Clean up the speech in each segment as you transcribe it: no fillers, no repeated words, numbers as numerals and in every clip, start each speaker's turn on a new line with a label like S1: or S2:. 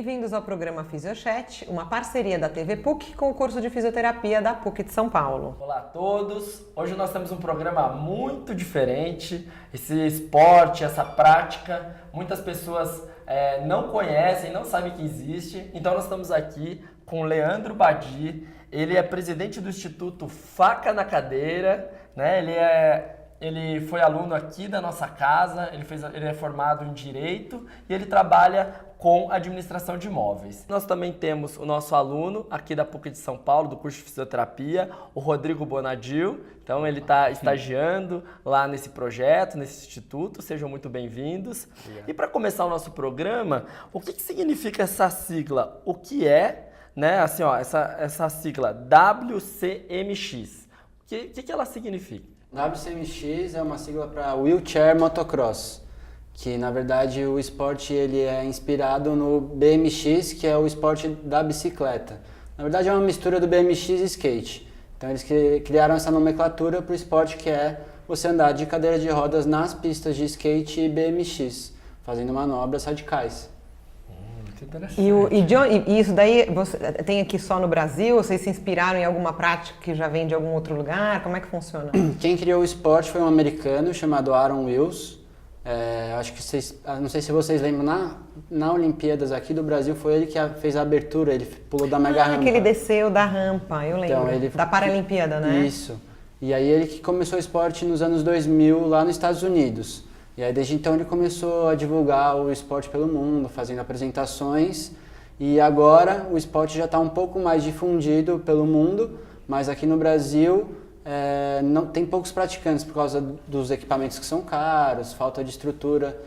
S1: bem-vindos ao programa Fisiochat, uma parceria da TV PUC com o curso de fisioterapia da PUC de São Paulo.
S2: Olá a todos, hoje nós temos um programa muito diferente, esse esporte, essa prática, muitas pessoas não conhecem, não sabem que existe, então nós estamos aqui com o Leandro Badi, ele é presidente do Instituto Faca na Cadeira, né? Ele foi aluno aqui da nossa casa, ele é formado em Direito e ele trabalha com administração de imóveis. Nós também temos o nosso aluno aqui da PUC de São Paulo, do curso de fisioterapia, o Rodrigo Bonadil. Então ele está estagiando lá nesse projeto, nesse instituto. Sejam muito bem-vindos. E para começar o nosso programa, o que significa essa sigla? O que é, né? Assim, ó, essa sigla WCMX? O que ela significa?
S3: WCMX é uma sigla para Wheelchair Motocross, que na verdade o esporte ele é inspirado no BMX, que é o esporte da bicicleta. Na verdade é uma mistura do BMX e skate. Então eles criaram essa nomenclatura para o esporte que é você andar de cadeira de rodas nas pistas de skate e BMX, fazendo manobras radicais.
S2: Muito interessante.
S1: E isso daí você tem aqui só no Brasil? Vocês se inspiraram em alguma prática que já vem de algum outro lugar? Como é que funciona?
S3: Quem criou o esporte foi um americano chamado Aaron Wills. Acho que não sei se vocês lembram, na Olimpíadas aqui do Brasil foi ele que fez a abertura, ele pulou da mega rampa.
S1: Que ele desceu da rampa, eu lembro,
S3: então,
S1: da Paralimpíada, né?
S3: Isso, e aí ele que começou o esporte nos anos 2000 lá nos Estados Unidos. E aí desde então ele começou a divulgar o esporte pelo mundo, fazendo apresentações, e agora o esporte já está um pouco mais difundido pelo mundo, mas aqui no Brasil não tem poucos praticantes por causa dos equipamentos que são caros, falta de estrutura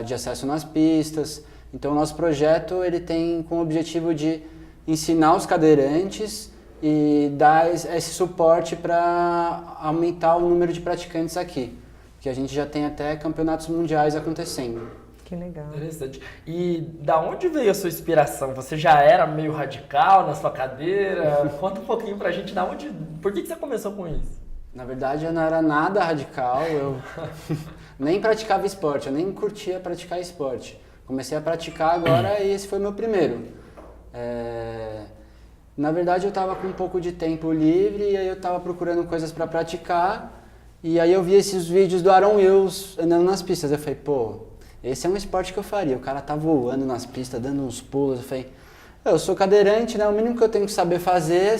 S3: de acesso nas pistas. Então o nosso projeto ele tem como objetivo de ensinar os cadeirantes e dar esse suporte para aumentar o número de praticantes aqui, que a gente já tem até campeonatos mundiais acontecendo.
S1: Que legal.
S2: Interessante. E da onde veio a sua inspiração? Você já era meio radical na sua cadeira? Conta um pouquinho pra gente por que você começou com isso?
S3: Na verdade eu não era nada radical, eu nem praticava esporte, eu nem curtia praticar esporte. Comecei a praticar agora e esse foi meu primeiro. Na verdade eu estava com um pouco de tempo livre e aí eu estava procurando coisas para praticar. E aí eu vi esses vídeos do Aaron Wills andando nas pistas, eu falei, pô, esse é um esporte que eu faria, o cara tá voando nas pistas, dando uns pulos, eu falei, eu sou cadeirante, né, o mínimo que eu tenho que saber fazer é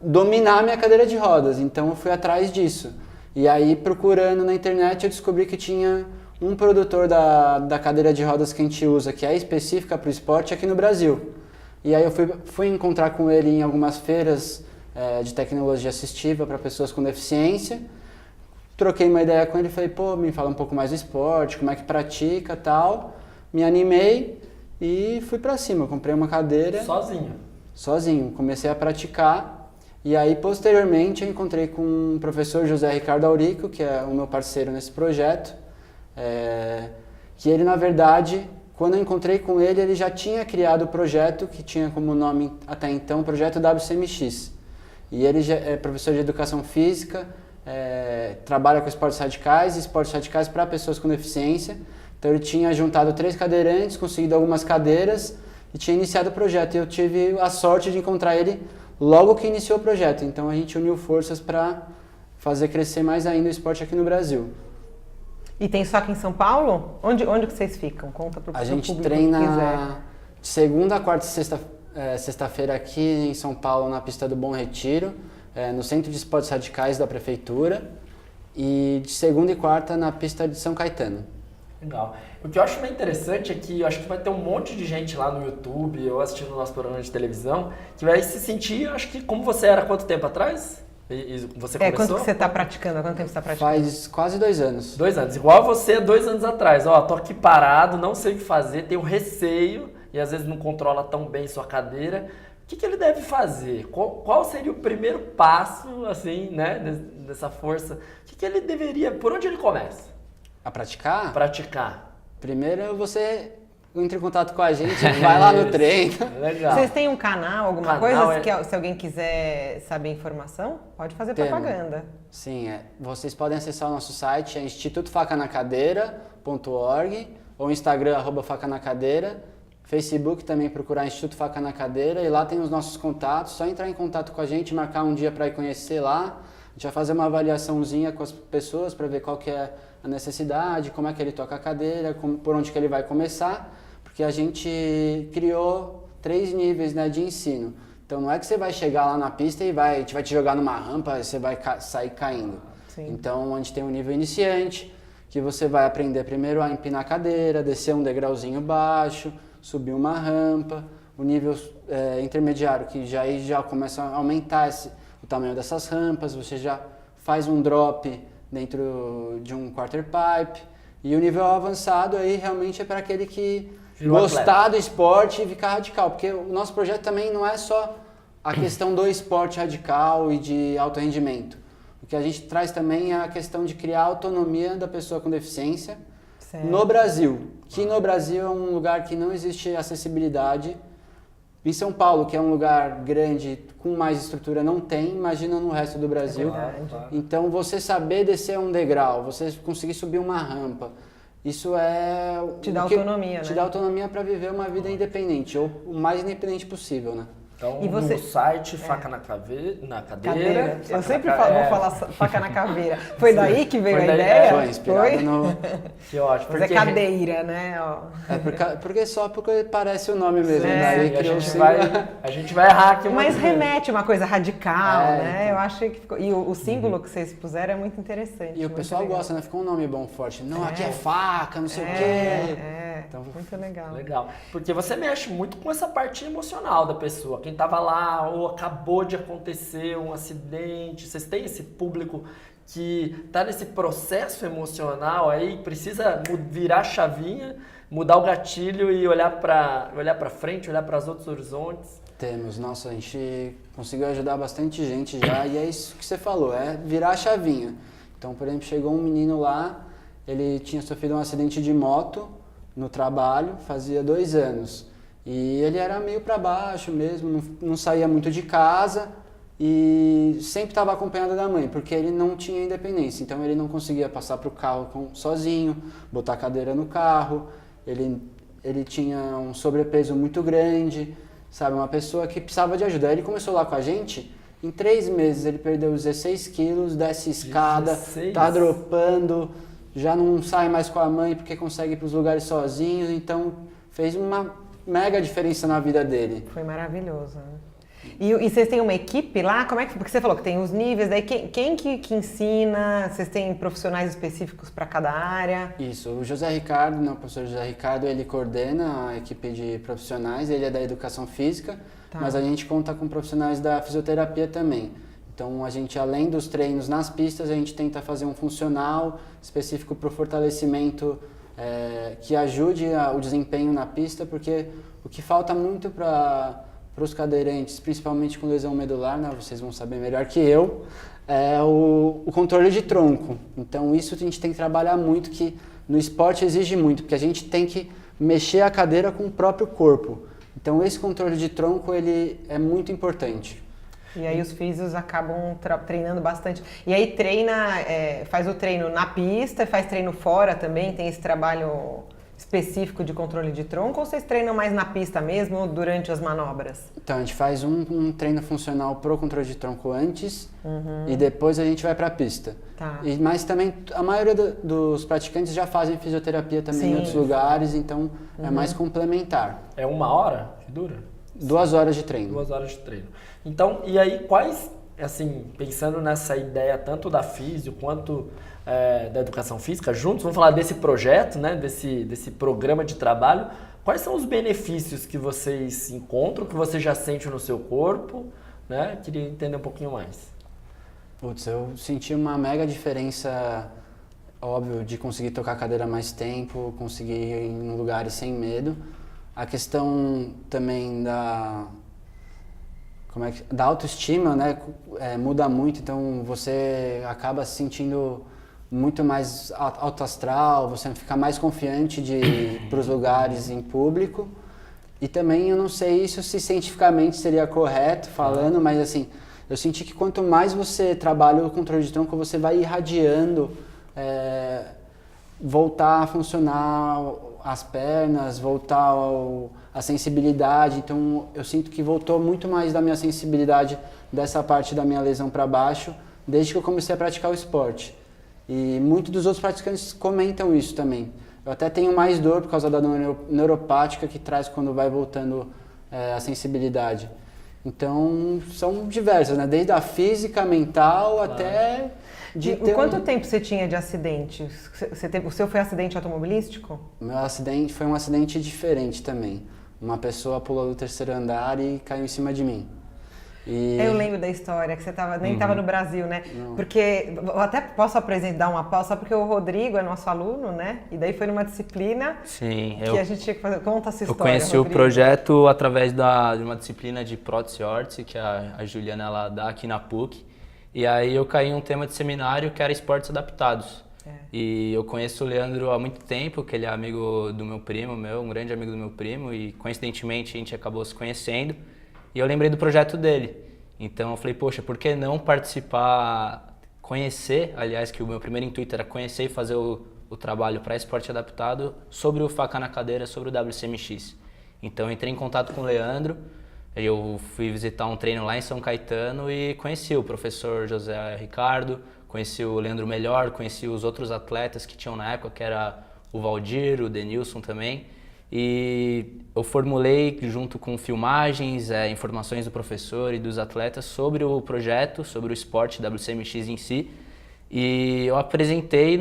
S3: dominar a minha cadeira de rodas, então eu fui atrás disso. E aí procurando na internet eu descobri que tinha um produtor da cadeira de rodas que a gente usa, que é específica para o esporte aqui no Brasil. E aí eu fui encontrar com ele em algumas feiras de tecnologia assistiva para pessoas com deficiência. Troquei uma ideia com ele e falei, pô, me fala um pouco mais do esporte, como é que pratica e tal. Me animei e fui pra cima, comprei uma cadeira. Sozinho, comecei a praticar. E aí, posteriormente, eu encontrei com o professor José Ricardo Aurico, que é o meu parceiro nesse projeto. Que ele, na verdade, quando eu encontrei com ele, ele já tinha criado o projeto, que tinha como nome até então, o Projeto WCMX. E ele já é professor de Educação Física, trabalha com esportes radicais para pessoas com deficiência. Então ele tinha juntado 3 cadeirantes, conseguido algumas cadeiras e tinha iniciado o projeto. E eu tive a sorte de encontrar ele logo que iniciou o projeto. Então a gente uniu forças para fazer crescer mais ainda o esporte aqui no Brasil.
S1: E tem só aqui em São Paulo? Onde que vocês ficam? Conta para o público.
S3: A gente treina de segunda, quarta e sexta-feira aqui em São Paulo na pista do Bom Retiro, no Centro de Esportes Radicais da Prefeitura, e de segunda e quarta na pista de São Caetano.
S2: Legal. O que eu acho bem interessante é que eu acho que vai ter um monte de gente lá no YouTube ou assistindo o nosso programa de televisão que vai se sentir, acho que como você era quanto tempo atrás? E você começou?
S1: Quanto que você está praticando? Há quanto tempo você está praticando?
S3: Faz quase 2 anos.
S2: 2 anos. Igual você 2 anos atrás. Ó, tô aqui parado, não sei o que fazer, tenho receio e às vezes não controla tão bem sua cadeira. O que ele deve fazer? Qual seria o primeiro passo, assim, né, dessa força? O que ele deveria... Por onde ele começa?
S3: A praticar?
S2: Praticar.
S3: Primeiro você entra em contato com a gente, vai lá no treino.
S2: Legal.
S1: Vocês têm um canal, alguma coisa? Se alguém quiser saber informação, pode fazer propaganda.
S3: Sim, vocês podem acessar o nosso site, é institutofacanacadeira.org ou Instagram @facanacadeira, Facebook também procurar Instituto Faca na Cadeira e lá tem os nossos contatos, só entrar em contato com a gente, marcar um dia para ir conhecer lá. A gente vai fazer uma avaliaçãozinha com as pessoas para ver qual que é a necessidade, como é que ele toca a cadeira, por onde que ele vai começar, porque a gente criou 3 níveis, né, de ensino. Então não é que você vai chegar lá na pista e vai te jogar numa rampa e você vai sair caindo.
S1: Sim.
S3: Então a gente tem um nível iniciante, que você vai aprender primeiro a empinar a cadeira, descer um degrauzinho baixo, subir uma rampa. O nível intermediário, que já começa a aumentar o tamanho dessas rampas, você já faz um drop dentro de um quarter pipe. E o nível avançado aí realmente é para aquele que gostar do esporte e ficar radical, porque o nosso projeto também não é só a questão do esporte radical e de alto rendimento. O que a gente traz também é a questão de criar a autonomia da pessoa com deficiência no Brasil, que no Brasil é um lugar que não existe acessibilidade. Em São Paulo, que é um lugar grande, com mais estrutura, não tem, imagina no resto do Brasil. Então você saber descer um degrau, você conseguir subir uma rampa, isso
S1: te dá autonomia, né?
S3: Te dá autonomia para viver uma vida independente, ou o mais independente possível, né?
S2: Então, no site, faca na cadeira.
S1: Eu sempre vou falar faca na caveira. Foi daí que veio a ideia?
S3: Foi inspirado no...
S2: Que ótimo.
S1: Mas é cadeira, né?
S3: Porque parece o nome mesmo. Daí
S2: a gente vai errar aqui.
S1: Mas remete uma coisa radical, né? Então. Eu acho que ficou... E o símbolo que vocês puseram é muito interessante.
S3: E o pessoal gosta, né? Ficou um nome bom, forte. Não, aqui é faca, não sei o quê.
S1: Então, muito legal.
S2: Legal. Porque você mexe muito com essa parte emocional da pessoa. Quem estava lá ou acabou de acontecer um acidente, vocês têm esse público que está nesse processo emocional aí, precisa virar a chavinha, mudar o gatilho e olhar para frente, olhar para os outros horizontes?
S3: Temos, nossa, a gente conseguiu ajudar bastante gente já e é isso que você falou, é virar a chavinha. Então, por exemplo, chegou um menino lá, ele tinha sofrido um acidente de moto no trabalho, fazia 2 anos. E ele era meio para baixo mesmo, não saía muito de casa e sempre estava acompanhado da mãe, porque ele não tinha independência. Então ele não conseguia passar para o carro sozinho, botar a cadeira no carro, ele tinha um sobrepeso muito grande, sabe? Uma pessoa que precisava de ajuda. Aí ele começou lá com a gente, em 3 meses ele perdeu 16 quilos, desce escada, 16? Tá dropando, já não sai mais com a mãe porque consegue ir para os lugares sozinhos, então fez uma mega diferença na vida dele.
S1: Foi maravilhoso, né? E vocês têm uma equipe lá? Como é que... Porque você falou que tem os níveis, daí quem que ensina? Vocês têm profissionais específicos para cada área?
S3: Isso, o José Ricardo, o professor José Ricardo, ele coordena a equipe de profissionais, ele é da educação física, mas a gente conta com profissionais da fisioterapia também. Então a gente, além dos treinos nas pistas, a gente tenta fazer um funcional específico para o fortalecimento que ajude o desempenho na pista, porque o que falta muito para os cadeirantes, principalmente com lesão medular, né, vocês vão saber melhor que eu, é o controle de tronco. Então isso a gente tem que trabalhar muito, que no esporte exige muito, porque a gente tem que mexer a cadeira com o próprio corpo. Então esse controle de tronco ele é muito importante.
S1: E aí os físios acabam treinando bastante. E aí faz o treino na pista, faz treino fora também? Tem esse trabalho específico de controle de tronco ou vocês treinam mais na pista mesmo durante as manobras?
S3: Então a gente faz um treino funcional pro controle de tronco antes e depois a gente vai para a pista.
S1: Tá.
S3: Mas também a maioria dos praticantes já fazem fisioterapia também em outros lugares, então é mais complementar.
S2: É 1 hora que dura?
S3: 2 horas de treino.
S2: 2 horas de treino. Então, e aí quais, assim, pensando nessa ideia tanto da físio quanto da educação física, juntos, vamos falar desse projeto, né, desse programa de trabalho, quais são os benefícios que vocês encontram, que você já sente no seu corpo, né? Queria entender um pouquinho mais.
S3: Putz, eu senti uma mega diferença, óbvio, de conseguir tocar a cadeira mais tempo, conseguir ir em lugares sem medo. A questão também da autoestima, né, muda muito, então você acaba se sentindo muito mais alto astral, você fica mais confiante de ir para os lugares em público. E também eu não sei isso se cientificamente seria correto falando, mas assim, eu senti que quanto mais você trabalha o controle de tronco, você vai irradiando voltar a funcionar as pernas, voltar a sensibilidade. Então eu sinto que voltou muito mais da minha sensibilidade dessa parte da minha lesão para baixo desde que eu comecei a praticar o esporte. E muitos dos outros praticantes comentam isso também. Eu até tenho mais dor por causa da dor neuropática que traz quando vai voltando a sensibilidade. Então são diversas, né? Desde a física, mental, até...
S1: Quanto tempo você tinha de acidente? O seu foi acidente automobilístico?
S3: Meu acidente foi um acidente diferente também. Uma pessoa pulou do 3º andar e caiu em cima de mim.
S1: Eu lembro da história, que você nem estava no Brasil, né? Não. Porque, eu até posso dar uma pausa, só porque o Rodrigo é nosso aluno, né? E daí foi numa disciplina que a gente tinha que fazer. Conta essa história,
S4: Eu conheci
S1: Rodrigo.
S4: o projeto através de uma disciplina de prótese órtese, que a Juliana ela dá aqui na PUC. E aí eu caí em um tema de seminário que era esportes adaptados. E eu conheço o Leandro há muito tempo, que ele é amigo do meu primo, um grande amigo do meu primo, e coincidentemente a gente acabou se conhecendo. E eu lembrei do projeto dele. Então eu falei, poxa, por que não participar, conhecer, aliás, que o meu primeiro intuito era conhecer e fazer o trabalho para esporte adaptado sobre o faca na cadeira, sobre o WCMX. Então eu entrei em contato com o Leandro, eu fui visitar um treino lá em São Caetano e conheci o professor José Ricardo, conheci o Leandro Melhor, conheci os outros atletas que tinham na época, que era o Valdir, o Denilson também. E eu formulei, junto com filmagens, informações do professor e dos atletas sobre o projeto, sobre o esporte WCMX em si. E eu apresentei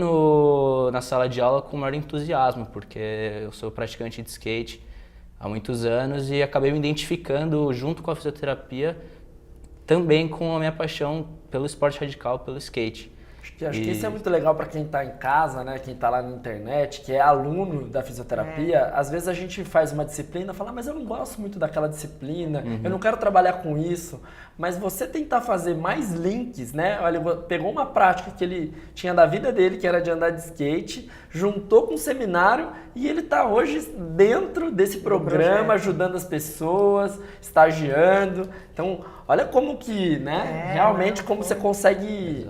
S4: na sala de aula com o maior entusiasmo, porque eu sou praticante de skate há muitos anos e acabei me identificando, junto com a fisioterapia, também com a minha paixão pelo esporte radical, pelo skate.
S2: Acho que isso é muito legal para quem está em casa, né? Quem está lá na internet, que é aluno da fisioterapia. Às vezes a gente faz uma disciplina e fala, mas eu não gosto muito daquela disciplina, eu não quero trabalhar com isso. Mas você tentar fazer mais links, né? Olha, pegou uma prática que ele tinha da vida dele, que era de andar de skate, juntou com um seminário e ele está hoje dentro desse programa, ajudando as pessoas, estagiando. Então, olha como que, né? Realmente como você consegue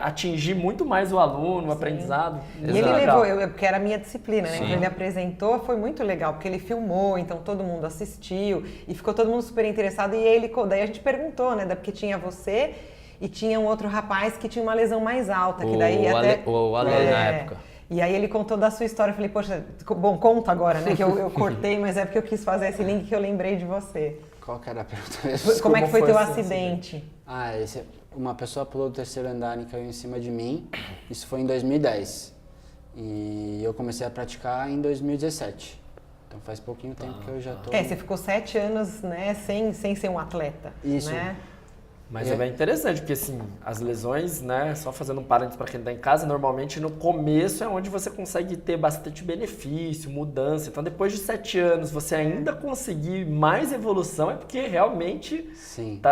S2: atingir muito mais o aluno, o aprendizado.
S1: E ele levou, porque era a minha disciplina, né? Quando ele apresentou, foi muito legal, porque ele filmou, então todo mundo assistiu e ficou todo mundo super interessado. E daí a gente perguntou, né? Porque tinha você e tinha um outro rapaz que tinha uma lesão mais alta. Que daí
S4: o Ale na época.
S1: E aí ele contou da sua história, eu falei, poxa, bom, conta agora, né? Que eu cortei, mas é porque eu quis fazer esse link que eu lembrei de você.
S3: Qual que era a pergunta?
S1: Como é que foi teu acidente?
S3: Uma pessoa pulou do 3º andar e caiu em cima de mim. Isso foi em 2010. E eu comecei a praticar em 2017. Então faz pouquinho tempo que eu já tô...
S1: Você ficou 7 anos, né, sem ser um atleta.
S3: Isso.
S1: Né?
S2: Mas é bem interessante, porque assim, as lesões, né, só fazendo um parênteses para quem está em casa, normalmente no começo é onde você consegue ter bastante benefício, mudança. Então depois de 7 anos você ainda conseguir mais evolução, é porque realmente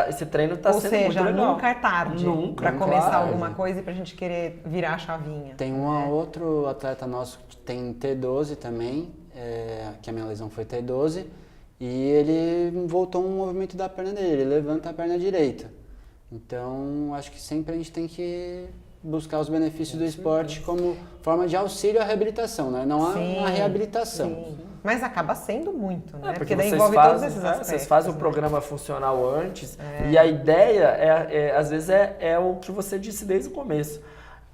S2: esse treino está sendo muito legal.
S1: Ou seja, nunca é tarde para começar
S3: tarde.
S1: alguma coisa e para a gente querer virar a chavinha.
S3: Tem outro atleta nosso que tem T12 também, que a minha lesão foi T12, e ele voltou um movimento da perna dele, ele levanta a perna direita. Então, acho que sempre a gente tem que buscar os benefícios do esporte como forma de auxílio à reabilitação, né? Não há uma reabilitação.
S1: Sim. Mas acaba sendo muito, né?
S2: Porque
S1: daí envolve todos esses aspectos.
S2: Vocês fazem o programa funcional antes e a ideia, às vezes, é o que você disse desde o começo.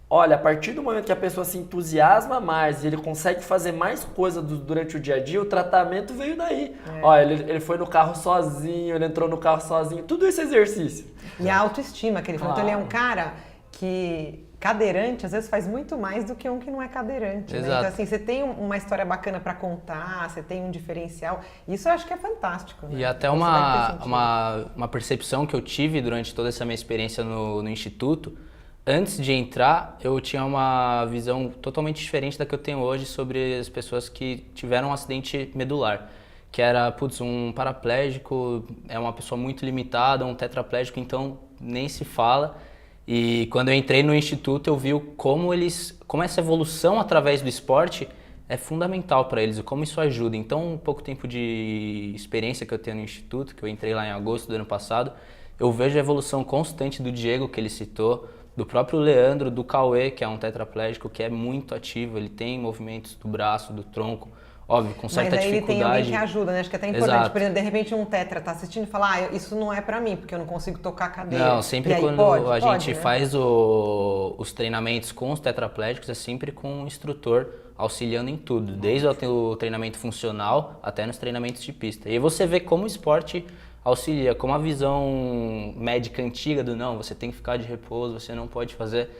S2: Olha, a partir do momento que a pessoa se entusiasma mais e ele consegue fazer mais coisa durante o dia a dia, o tratamento veio daí. Olha, ele foi no carro sozinho, ele entrou no carro sozinho, tudo isso é exercício.
S1: E a autoestima que ele falou. Então ele é um cara que cadeirante às vezes faz muito mais do que um que não é cadeirante. Né? Então assim, você tem uma história bacana para contar, você tem um diferencial, isso eu acho que é fantástico. Né?
S4: E até uma percepção que eu tive durante toda essa minha experiência no Instituto. Antes de entrar, eu tinha uma visão totalmente diferente da que eu tenho hoje sobre as pessoas que tiveram um acidente medular. Que era, um paraplégico, é uma pessoa muito limitada, um tetraplégico, então nem se fala. E quando eu entrei no Instituto, eu vi como essa evolução através do esporte é fundamental para eles, e como isso ajuda. Então, um pouco tempo de experiência que eu tenho no Instituto, que eu entrei lá em agosto do ano passado, eu vejo a evolução constante do Diego, que ele citou, do próprio Leandro, do Cauê, que é um tetraplégico que é muito ativo, ele tem movimentos do braço, do tronco, óbvio, com certa
S1: Mas aí
S4: dificuldade.
S1: ele tem alguém que ajuda, né? Acho que é até importante.
S4: Exato.
S1: Por exemplo, de repente um tetra tá assistindo e fala, isso não é pra mim, porque eu não consigo tocar a cadeira.
S4: Não, sempre
S1: e aí
S4: quando a
S1: pode,
S4: gente
S1: né?
S4: faz os treinamentos com os tetraplégicos, é sempre com um instrutor auxiliando em tudo, desde o treinamento funcional até nos treinamentos de pista. E aí você vê como o esporte auxilia, como a visão médica antiga do não, você tem que ficar de repouso, você não pode fazer,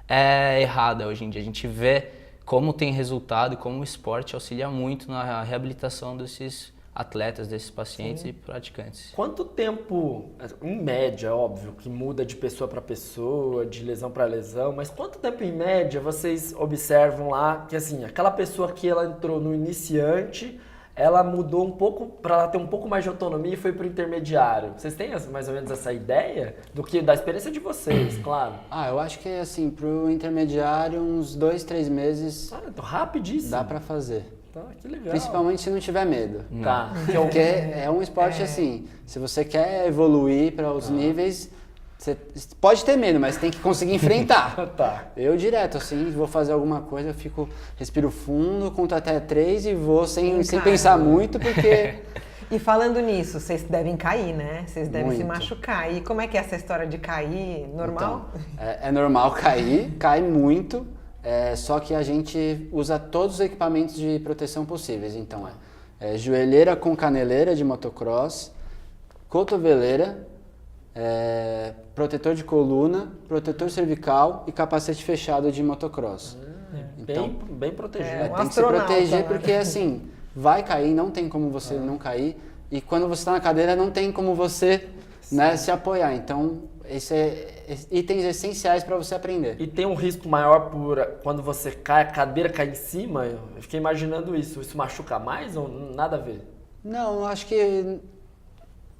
S4: é errada hoje em dia. A gente vê como tem resultado e como o esporte auxilia muito na reabilitação desses atletas, desses pacientes e praticantes.
S2: Quanto tempo, em média, óbvio, que muda de pessoa para pessoa, de lesão para lesão, mas quanto tempo em média vocês observam lá que assim, aquela pessoa que ela entrou no iniciante, ela mudou um pouco para ela ter um pouco mais de autonomia e foi para o intermediário? Vocês têm mais ou menos essa ideia da experiência de vocês, claro?
S3: Eu acho que assim, pro intermediário, uns 2, 3 meses
S2: Então rapidíssimo.
S3: dá pra fazer.
S2: Tá, que legal.
S3: Principalmente se não tiver medo.
S2: Tá.
S3: Porque é um esporte assim, se você quer evoluir para os níveis, você pode ter medo, mas tem que conseguir enfrentar.
S2: Tá.
S3: Eu direto, assim, vou fazer alguma coisa, respiro fundo, conto até 3 e vou sem pensar muito, porque...
S1: E falando nisso, vocês devem cair, né? Vocês devem se
S3: Muito.
S1: machucar. E como é que é essa história de cair? Normal?
S3: Então, é normal cair, cai muito, só que a gente usa todos os equipamentos de proteção possíveis. Então, joelheira com caneleira de motocross, cotoveleira, protetor de coluna, protetor cervical e capacete fechado de motocross. Então,
S2: Bem protegido.
S1: um
S3: tem que se
S1: astronauta,
S3: proteger
S1: né?
S3: porque assim, vai cair, não tem como você não cair. E quando você está na cadeira, não tem como você se apoiar. Então, esses itens essenciais para você aprender.
S2: E tem um risco maior quando você cai, a cadeira cai em cima? Eu fiquei imaginando isso. Isso machuca mais ou nada a ver?
S3: Não, eu acho que...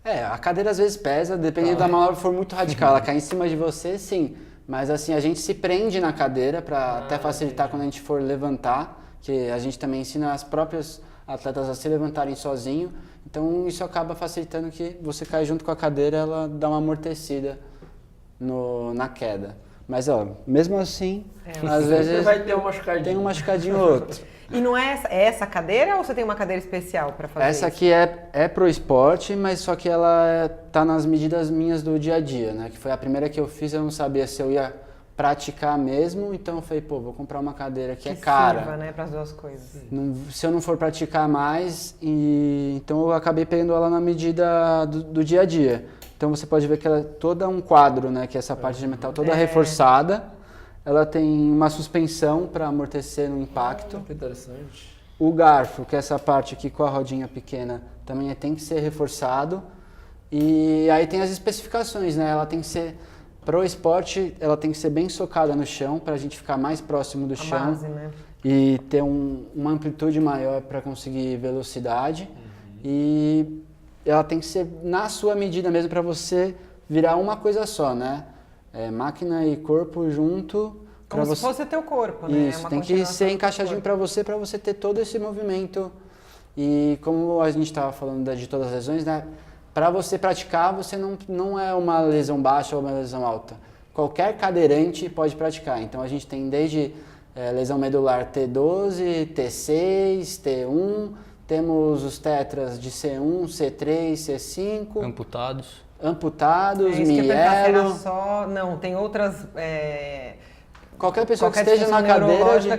S3: a cadeira às vezes pesa, dependendo da manobra for muito radical. Ela cai em cima de você, sim. Mas assim, a gente se prende na cadeira para até facilitar quando a gente for levantar. Que a gente também ensina as próprias atletas a se levantarem sozinho. Então isso acaba facilitando que você cai junto com a cadeira, ela dá uma amortecida na queda. Mas mesmo assim, às vezes
S2: vai ter um machucadinho.
S3: tem um machucadinho ou outro.
S1: E não é essa cadeira ou você tem uma cadeira especial para fazer
S3: Essa
S1: isso?
S3: aqui é pro esporte, mas só que ela tá nas medidas minhas do dia a dia, né? Que foi a primeira que eu fiz, eu não sabia se eu ia praticar mesmo, então eu falei, vou comprar uma cadeira que é cara.
S1: Sirva, né, para as duas coisas.
S3: Se eu não for praticar mais, então eu acabei pegando ela na medida do dia a dia. Então você pode ver que ela é toda um quadro, né? Que é essa parte de metal toda reforçada. Ela tem uma suspensão para amortecer no impacto.
S2: Que interessante.
S3: O garfo, que é essa parte aqui com a rodinha pequena, também tem que ser reforçado. E aí tem as especificações, né? Ela tem que ser, pro esporte, ela tem que ser bem socada no chão, para a gente ficar mais próximo do chão.
S1: Base, né?
S3: E ter uma amplitude maior para conseguir velocidade. E ela tem que ser na sua medida mesmo, para você virar uma coisa só, né? Máquina e corpo junto.
S1: Como se
S3: você...
S1: fosse o teu corpo, né?
S3: Isso,
S1: Uma
S3: tem que
S1: continuação
S3: ser
S1: do teu
S3: encaixadinho
S1: corpo.
S3: para você ter todo esse movimento. E como a gente estava falando de todas as lesões, né? Para você praticar, você não é uma lesão baixa ou uma lesão alta. Qualquer cadeirante pode praticar. Então a gente tem desde lesão medular T12, T6, T1, temos os tetras de C1, C3, C5. Amputados,
S1: Isso que eu ia perguntar, se era
S3: mielo.
S1: só... Não, tem outras...
S3: Qualquer pessoa que
S1: qualquer
S3: esteja na
S1: disfunção
S3: cadeira...
S1: neurológica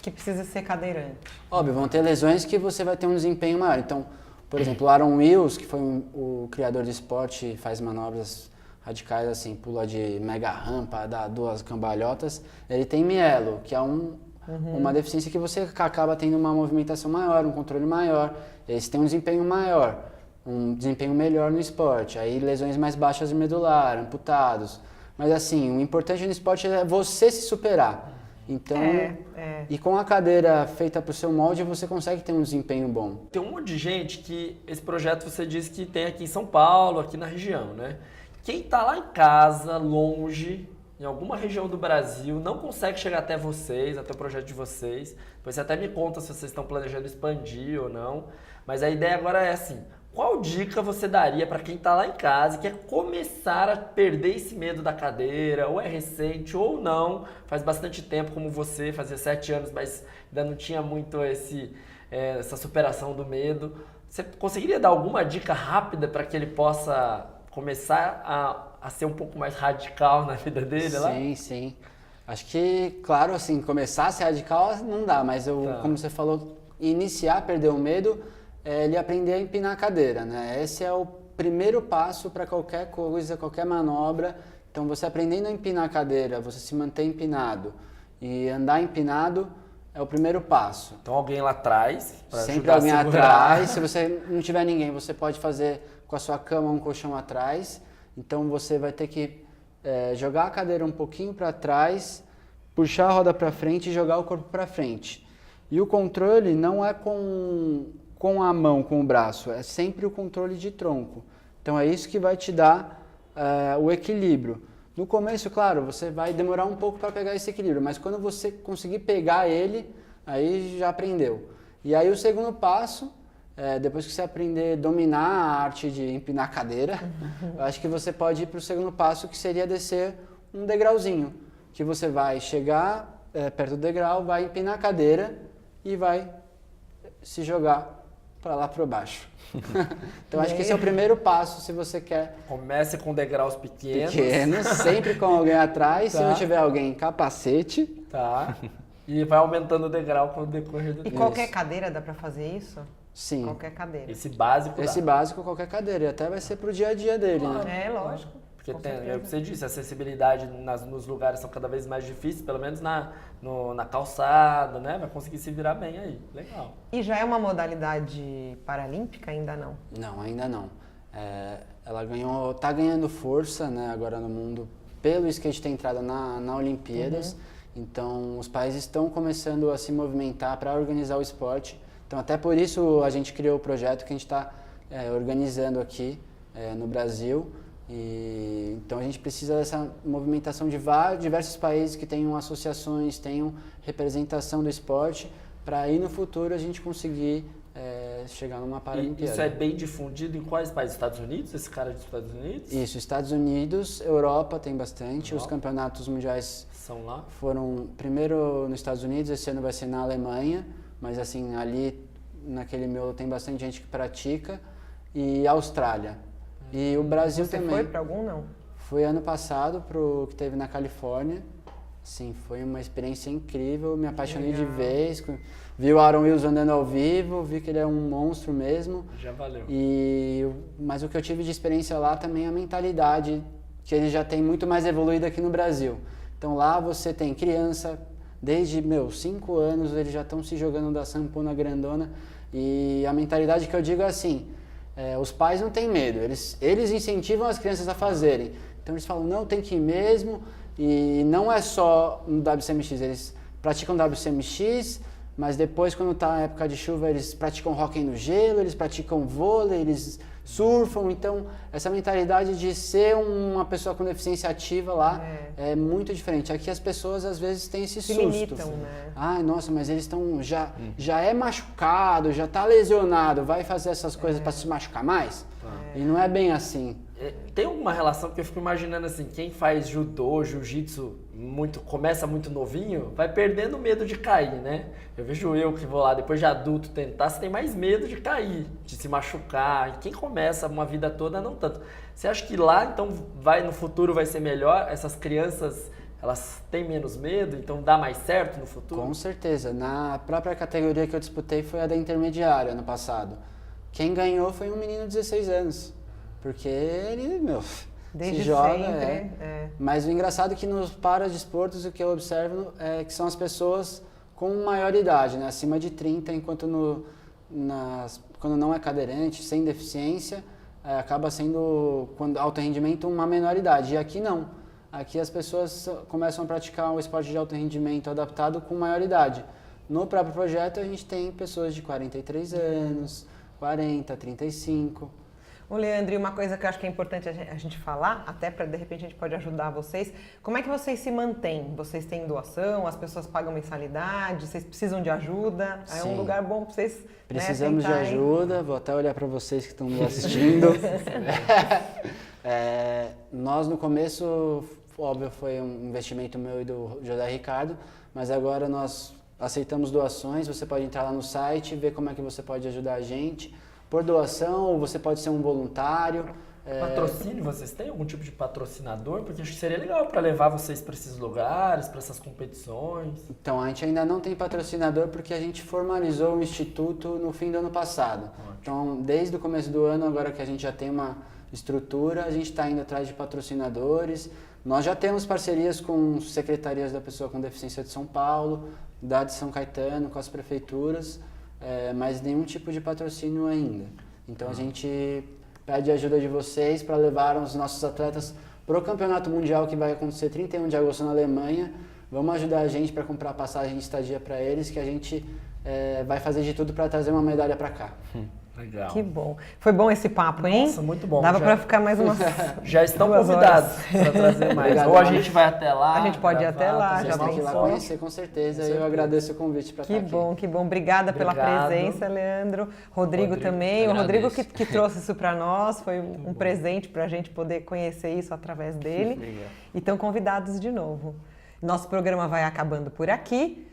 S1: que precisa ser cadeirante.
S3: Óbvio, vão ter lesões que você vai ter um desempenho maior. Então, por exemplo, o Aaron Wills, que foi o criador de esporte, faz manobras radicais assim, pula de mega rampa, dá 2 cambalhotas, ele tem mielo, que é uma deficiência que você acaba tendo uma movimentação maior, um controle maior, eles têm um desempenho maior, um desempenho melhor no esporte, aí lesões mais baixas de medular, amputados. Mas assim, o importante no esporte é você se superar. Então, e com a cadeira feita para o seu molde, você consegue ter um desempenho bom.
S2: Tem um monte de gente que esse projeto você disse que tem aqui em São Paulo, aqui na região, né? Quem está lá em casa, longe, em alguma região do Brasil, não consegue chegar até vocês, até o projeto de vocês. Depois você até me conta se vocês estão planejando expandir ou não. Mas a ideia agora é assim, qual dica você daria para quem está lá em casa e quer começar a perder esse medo da cadeira, ou é recente ou não, faz bastante tempo como você, fazia 7 anos, mas ainda não tinha muito essa superação do medo. Você conseguiria dar alguma dica rápida para que ele possa começar a ser um pouco mais radical na vida dele lá?
S3: Sim, sim. Acho que, claro, assim, começar a ser radical não dá, mas como você falou, iniciar a perder o medo é ele aprender a empinar a cadeira, né? Esse é o primeiro passo para qualquer coisa, qualquer manobra. Então, você aprendendo a empinar a cadeira, você se manter empinado e andar empinado é o primeiro passo.
S2: Então, alguém lá atrás, para
S3: sempre alguém atrás. Se você não tiver ninguém, você pode fazer com a sua cama um colchão atrás. Então, você vai ter que jogar a cadeira um pouquinho para trás, puxar a roda para frente e jogar o corpo para frente. E o controle não é com a mão, com o braço, é sempre o controle de tronco. Então é isso que vai te dar o equilíbrio. No começo, claro, você vai demorar um pouco para pegar esse equilíbrio, mas quando você conseguir pegar ele, aí já aprendeu. E aí o segundo passo, depois que você aprender a dominar a arte de empinar a cadeira, eu acho que você pode ir para o segundo passo, que seria descer um degrauzinho, que você vai chegar perto do degrau, vai empinar a cadeira e vai se jogar para lá para baixo. Então acho que esse é o primeiro passo se você quer.
S2: Comece com degraus pequenos.
S3: Sempre com alguém atrás.
S2: Tá.
S3: Se não tiver alguém, capacete.
S2: Tá. E vai aumentando o degrau com o decorrer do tempo.
S1: E qualquer cadeira dá para fazer isso?
S3: Sim.
S1: Qualquer cadeira.
S2: Esse básico dá.
S3: Esse básico, qualquer cadeira. E até vai ser pro dia a dia dele, né?
S1: É, lógico.
S2: Porque você disse, a acessibilidade nos lugares são cada vez mais difíceis, pelo menos na calçada, né? Vai conseguir se virar bem aí. Legal.
S1: E já é uma modalidade paralímpica? Ainda não?
S3: Não, ainda não. Ela tá ganhando força, né, agora no mundo, pelo skate ter entrado na Olimpíadas. Então, os países estão começando a se movimentar para organizar o esporte. Então, até por isso a gente criou o projeto que a gente está organizando aqui no Brasil. Então a gente precisa dessa movimentação de diversos países que tenham associações, tenham representação do esporte, para aí no futuro a gente conseguir chegar numa Paralimpíada.
S2: Isso é bem difundido em quais países? Estados Unidos? Esse cara é dos Estados Unidos?
S3: Isso, Estados Unidos, Europa tem bastante, os campeonatos mundiais
S2: são lá?
S3: Foram primeiro nos Estados Unidos, esse ano vai ser na Alemanha, mas assim, ali naquele miolo tem bastante gente que pratica, e Austrália. E o Brasil também.
S1: Você foi para algum, não?
S3: Fui ano passado pro que teve na Califórnia. Sim, foi uma experiência incrível, me apaixonei de vez. Vi o Aaron Wills andando ao vivo, vi que ele é um monstro mesmo.
S2: Já valeu.
S3: Mas o que eu tive de experiência lá também é a mentalidade, que ele já tem muito mais evoluída aqui no Brasil. Então lá você tem criança, desde 5 anos eles já estão se jogando da sanpona grandona. E a mentalidade que eu digo é assim, os pais não têm medo, eles incentivam as crianças a fazerem. Então eles falam, não, tem que ir mesmo. E não é só no WCMX, eles praticam WCMX, mas depois, quando está a época de chuva, eles praticam hóquei no gelo, eles praticam vôlei, eles surfam. Então, essa mentalidade de ser uma pessoa com deficiência ativa lá é muito diferente. Aqui as pessoas, às vezes, têm esse susto.
S1: Limitam, né?
S3: Ai, nossa, mas eles estão já é machucado, já está lesionado, vai fazer essas coisas para se machucar mais? E não é bem assim.
S2: Tem alguma relação, porque eu fico imaginando assim, quem faz judô, jiu-jitsu, começa muito novinho, vai perdendo medo de cair, né? Eu vejo eu que vou lá, depois de adulto tentar, você tem mais medo de cair, de se machucar. E quem começa uma vida toda, não tanto. Você acha que lá, então, no futuro vai ser melhor? Essas crianças, elas têm menos medo, então dá mais certo no futuro?
S3: Com certeza. Na própria categoria que eu disputei foi a da intermediária, ano passado. Quem ganhou foi um menino de 16 anos. Porque ele,
S1: desde
S3: se joga.
S1: sempre,
S3: Mas o engraçado é que nos paradesportos o que eu observo é que são as pessoas com maior idade, né? Acima de 30, enquanto quando não é cadeirante, sem deficiência, acaba sendo, quando alto rendimento, uma menor idade. E aqui não. Aqui as pessoas começam a praticar o esporte de alto rendimento adaptado com maior idade. No próprio projeto a gente tem pessoas de 43 anos, 40, 35...
S1: Ô, Leandro, e uma coisa que eu acho que é importante a gente falar, até para de repente a gente pode ajudar vocês, como é que vocês se mantêm? Vocês têm doação, as pessoas pagam mensalidade, vocês precisam de ajuda? É
S3: Sim.
S1: um lugar bom para vocês,
S3: Precisamos de
S1: tentarem.
S3: ajuda, vou até olhar para vocês que estão nos assistindo. Nós no começo, óbvio, foi um investimento meu e do José Ricardo, mas agora nós aceitamos doações, você pode entrar lá no site, ver como é que você pode ajudar a gente, por doação, ou você pode ser um voluntário.
S2: Patrocínio, vocês têm algum tipo de patrocinador? Porque acho que seria legal para levar vocês para esses lugares, para essas competições.
S3: Então, a gente ainda não tem patrocinador porque a gente formalizou o Instituto no fim do ano passado.
S2: Ótimo.
S3: Então, desde o começo do ano, agora que a gente já tem uma estrutura, a gente está indo atrás de patrocinadores. Nós já temos parcerias com secretarias da pessoa com deficiência de São Paulo, da de São Caetano, com as prefeituras, mas nenhum tipo de patrocínio ainda. Então, a gente pede a ajuda de vocês para levar os nossos atletas para o Campeonato Mundial que vai acontecer 31 de agosto na Alemanha. Vamos ajudar a gente para comprar passagem de estadia para eles, que a gente vai fazer de tudo para trazer uma medalha para cá.
S2: Legal.
S1: Que bom. Foi bom esse papo, hein?
S2: Nossa, muito bom.
S1: Dava para ficar mais umas
S2: Já estão
S1: 2
S2: convidados
S1: horas.
S2: para trazer mais.
S3: Obrigado,
S2: Ou a
S3: Mari.
S2: gente vai até lá.
S1: A gente pode ir até lá,
S2: fazer
S1: já
S3: Vocês
S2: uma
S3: têm que ir lá
S2: foto.
S3: conhecer com certeza,
S2: Com
S3: e eu
S2: certeza.
S3: agradeço o convite para
S1: Que
S3: estar aqui.
S1: bom, que bom. Obrigada pela
S2: Obrigado.
S1: presença, Leandro. Rodrigo
S2: Rodrigo,
S1: também. O Rodrigo
S4: agradeço.
S1: que trouxe isso para nós. Foi um presente para a gente poder conhecer isso através dele.
S4: Obrigado.
S1: E estão convidados de novo. Nosso programa vai acabando por aqui.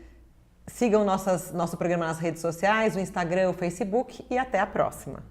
S1: Sigam nosso programa nas redes sociais, o Instagram, o Facebook e até a próxima.